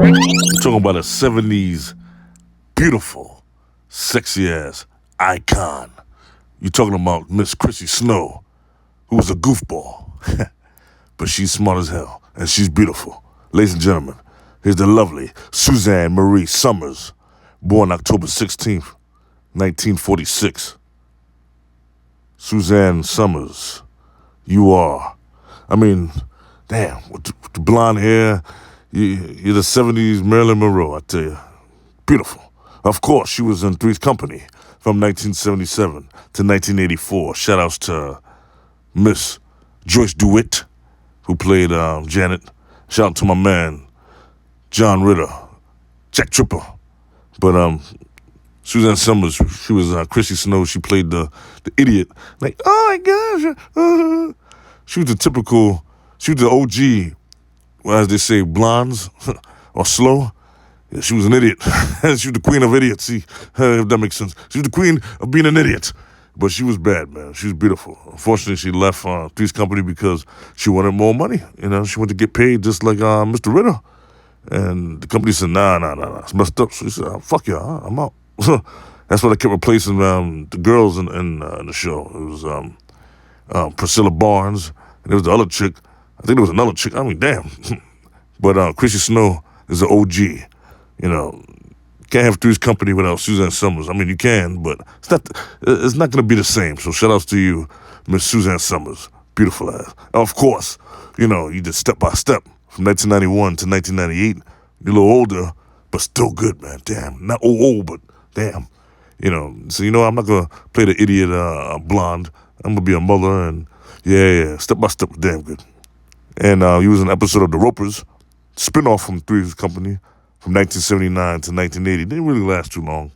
I'm talking about a 70s beautiful, sexy ass icon. You're talking about Miss Chrissy Snow, who was a goofball. But she's smart as hell, and she's beautiful. Ladies and gentlemen, here's the lovely Suzanne Marie Summers, born October 16th, 1946. Suzanne Summers, you are, damn, with the blonde hair, you're the 70s Marilyn Monroe, I tell you. Beautiful. Of course, she was in Three's Company from 1977 to 1984. Shout outs to Miss Joyce DeWitt, who played Janet. Shout out to my man, John Ritter, Jack Tripper. But Suzanne Summers, she was Chrissy Snow. She played the idiot. Like, oh my gosh. She was the OG, well, as they say, blondes or slow. Yeah, she was an idiot. She was the queen of idiots, see, if that makes sense. She was the queen of being an idiot. But she was bad, man. She was beautiful. Unfortunately, she left Three's Company because she wanted more money. You know, she wanted to get paid just like Mr. Ritter. And the company said, nah, it's messed up. So she said, fuck y'all, I'm out. That's why they kept replacing the girls in the show. It was Priscilla Barnes, and there was the other chick. I think there was another chick. Damn. But Chrissy Snow is an OG. You know, can't have Three's Company without Suzanne Summers. You can, but it's not going to be the same. So shout outs to you, Miss Suzanne Summers. Beautiful ass. Of course, you know, you did Step by Step from 1991 to 1998. You're a little older, but still good, man. Damn. Not old, but damn. You know, so, I'm not going to play the idiot blonde. I'm going to be a mother, and yeah, Step by Step was damn good. And he was in an episode of The Ropers, spinoff from Three's Company, from 1979 to 1980. Didn't really last too long.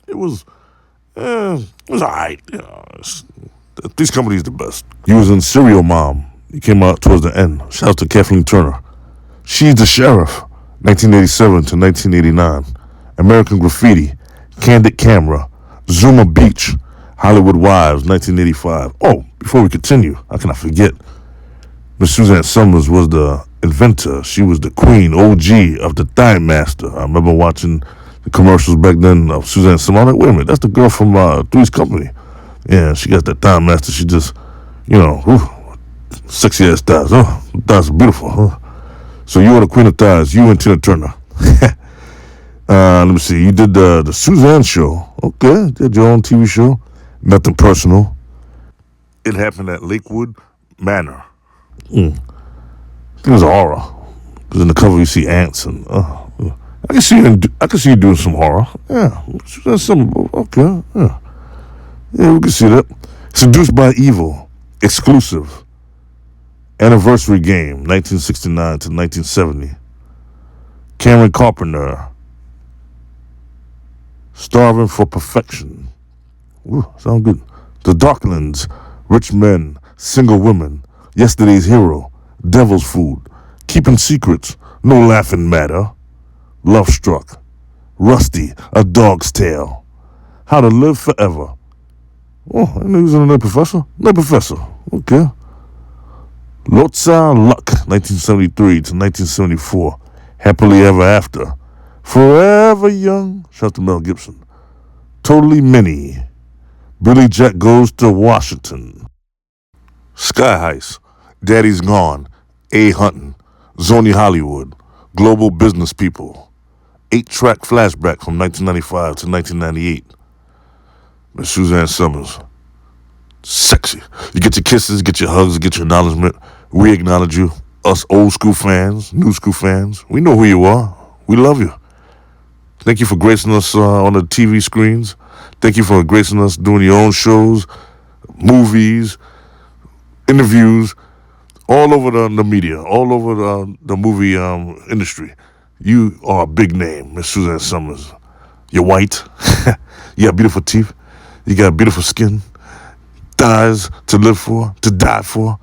It was all right. You know, Three's Company is the best. He was in Serial Mom. He came out towards the end. Shout out to Kathleen Turner. She's the Sheriff, 1987 to 1989. American Graffiti, Candid Camera, Zuma Beach, Hollywood Wives, 1985. Oh, before we continue, how can I forget? Miss Suzanne Summers was the inventor. She was the queen, OG of the Thigh Master. I remember watching the commercials back then of Suzanne Summers. I'm like, wait a minute, that's the girl from Three's Company. Yeah, she got that Thigh Master. She just, sexy ass thighs. Oh, thighs are beautiful. Huh? So you are the queen of thighs. You and Tina Turner. Let me see. You did the Suzanne show. Okay, did your own TV show. Nothing personal. It happened at Lakewood Manor. I think it was a horror. Because in the cover you see ants and I can see you doing some horror. Yeah, okay. Yeah, we can see that. Seduced by Evil, exclusive, anniversary game, 1969 to 1970. Cameron Carpenter, Starving for Perfection. Ooh, sound good. The Darklands, Rich Men, Single Women, Yesterday's Hero, Devil's Food, Keeping Secrets, No Laughing Matter, Love Struck, Rusty, A Dog's Tale, How to Live Forever. Oh, I knew he was in a Night Professor. Night Professor, okay. Lotsa Luck, 1973 to 1974, Happily Ever After, Forever Young, shout out to Mel Gibson, Totally Mini, Billy Jack Goes to Washington, Sky Heist, Daddy's Gone, A Hunting, Zony Hollywood, Global Business People, 8-track flashback from 1995 to 1998. Miss Suzanne Summers, sexy. You get your kisses, get your hugs, get your acknowledgement. We acknowledge you. Us old school fans, new school fans, we know who you are. We love you. Thank you for gracing us on the TV screens. Thank you for gracing us doing your own shows, movies, interviews, all over the media, all over the movie industry. You are a big name, Miss Suzanne Summers. You're white. You got beautiful teeth. You got beautiful skin. Thighs to live for, to die for.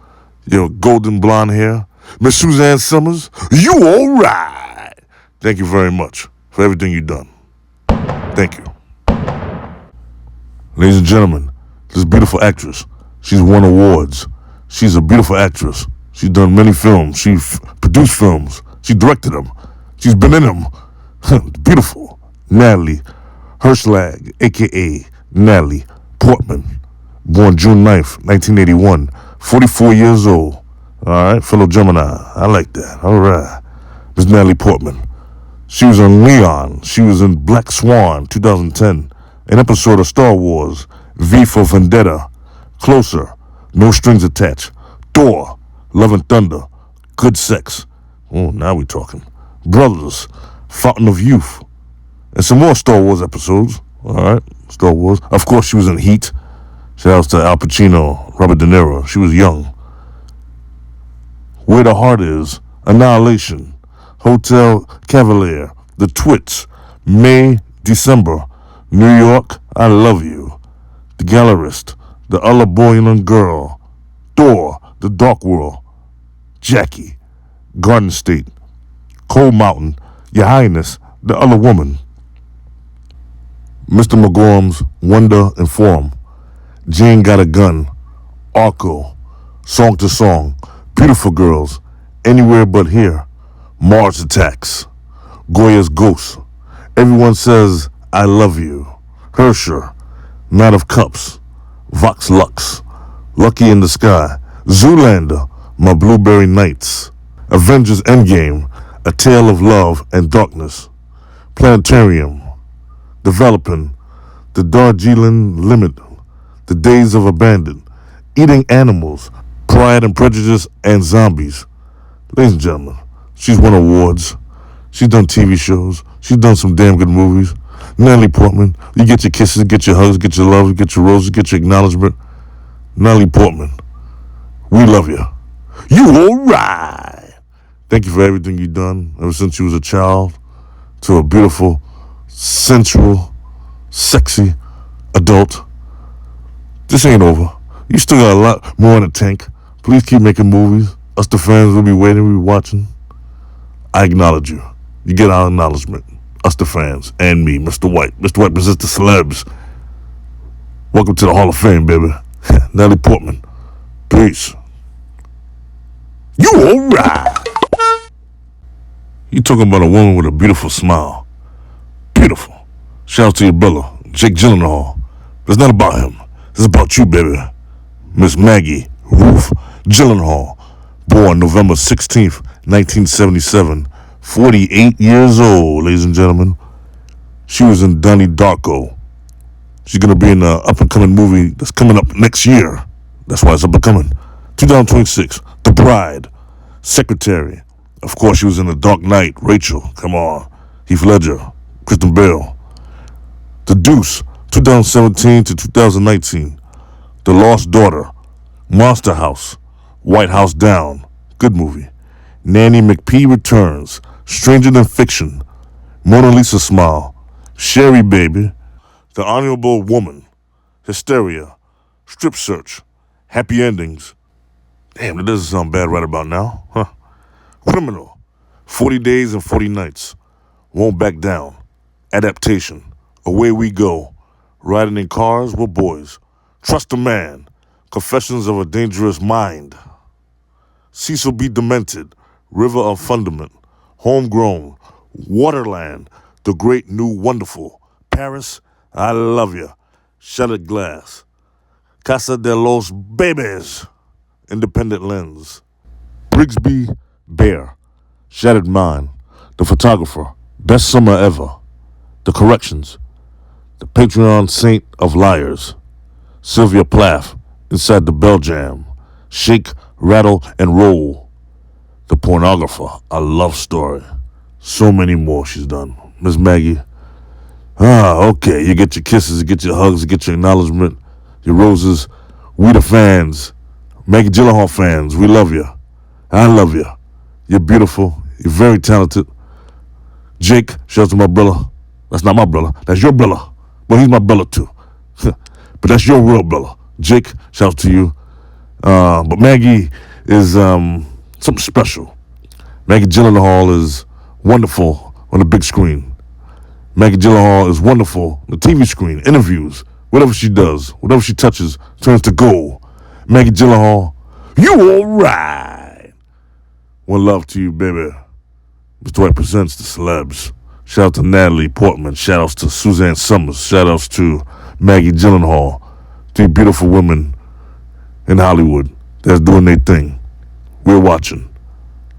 Your golden blonde hair. Miss Suzanne Summers, you all right. Thank you very much for everything you've done. Thank you. Ladies and gentlemen, this beautiful actress, she's won awards. She's a beautiful actress. She's done many films. She produced films. She directed them. She's been in them. Beautiful. Natalie Herschlag, a.k.a. Natalie Portman. Born June 9th, 1981. 44 years old. All right, fellow Gemini. I like that. All right. Miss Natalie Portman. She was in Leon. She was in Black Swan, 2010. An episode of Star Wars. V for Vendetta. Closer. No Strings Attached. Thor. Love and Thunder. Good Sex. Oh, now we talking. Brothers. Fountain of Youth. And some more Star Wars episodes. All right. Star Wars. Of course, she was in Heat. Shout outs to Al Pacino, Robert De Niro. She was young. Where the Heart Is. Annihilation. Hotel Cavalier. The Twits. May, December. New York, I Love You. The Gallerist. The Other Boy and Girl. Thor. The Dark World. Jackie. Garden State. Cold Mountain. Your Highness. The Other Woman. Mr. McGorm's Wonder and Form. Jane Got a Gun. Arco. Song to Song. Beautiful Girls. Anywhere But Here. Mars Attacks. Goya's Ghost. Everyone Says I Love You. Hersher. Knight of Cups. Vox Lux. Lucky in the Sky. Zoolander. My Blueberry Nights. Avengers Endgame. A Tale of Love and Darkness. Planetarium. Developing. The Darjeeling Limit. The Days of Abandon. Eating Animals. Pride and Prejudice and Zombies. Ladies and gentlemen, she's won awards. She's done TV shows. She's done some damn good movies. Natalie Portman, you get your kisses, get your hugs, get your love, get your roses, get your acknowledgement. Natalie Portman, we love you. You all right. Thank you for everything you've done ever since you was a child to a beautiful, sensual, sexy adult. This ain't over. You still got a lot more in the tank. Please keep making movies. Us the fans will be waiting, we'll be watching. I acknowledge you. You get our acknowledgement. Us the fans and me, Mr. White. Mr. White presents the Celebz. Welcome to the Hall of Fame, baby. Natalie Portman. Peace. You alright? You talking about a woman with a beautiful smile. Beautiful. Shout out to your brother, Jake Gyllenhaal. But it's not about him. It's about you, baby. Miss Maggie Ruth Gyllenhaal. Born November 16th, 1977. 48 years old, ladies and gentlemen. She was in Donnie Darko. She's going to be in an up-and-coming movie that's coming up next year. That's why it's up-and-coming. 2026, The Bride. Secretary. Of course, she was in The Dark Knight. Rachel, come on. Heath Ledger. Kristen Bell. The Deuce, 2017 to 2019. The Lost Daughter. Monster House. White House Down. Good movie. Nanny McPhee Returns. Stranger Than Fiction. Mona Lisa Smile. Sherry Baby. The Honorable Woman. Hysteria. Strip Search. Happy Endings. Damn, that doesn't sound bad right about now, huh? Criminal. 40 Days and 40 Nights. Won't Back Down. Adaptation. Away We Go. Riding in Cars with Boys. Trust a Man. Confessions of a Dangerous Mind. Cecil B. Demented. River of Fundament. Homegrown. Waterland. The Great New Wonderful. Paris, I Love You. Shattered Glass. Casa de los Babes. Independent Lens. Brigsby Bear. Shattered Mind. The Photographer. Best Summer Ever. The Corrections. The Patreon Saint of Liars. Sylvia Plath. Inside the Bell Jam. Shake, Rattle, and Roll. The Pornographer. A Love Story. So many more she's done. Miss Maggie. Okay. You get your kisses, you get your hugs, you get your acknowledgement, your roses. We the fans. Maggie Gyllenhaal fans. We love you. I love you. You're beautiful. You're very talented. Jake, shout out to my brother. That's not my brother. That's your brother. Well, he's my brother too. But that's your real brother. Jake, shout out to you. But Maggie is something special. Maggie Gyllenhaal is wonderful on the big screen. Maggie Gyllenhaal is wonderful on the TV screen, interviews, whatever she does, whatever she touches turns to gold. Maggie Gyllenhaal, you all right. One love to you, baby. Mr. White presents the Celebz. Shout out to Natalie, Portman. Shout outs to Suzanne Summers. Shout outs to Maggie Gyllenhaal. 3 beautiful women in Hollywood that's doing their thing. We're watching.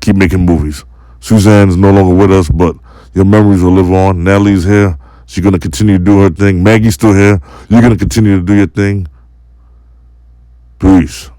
Keep making movies. Suzanne's no longer with us, but your memories will live on. Natalie's here. She's going to continue to do her thing. Maggie's still here. You're going to continue to do your thing. Peace.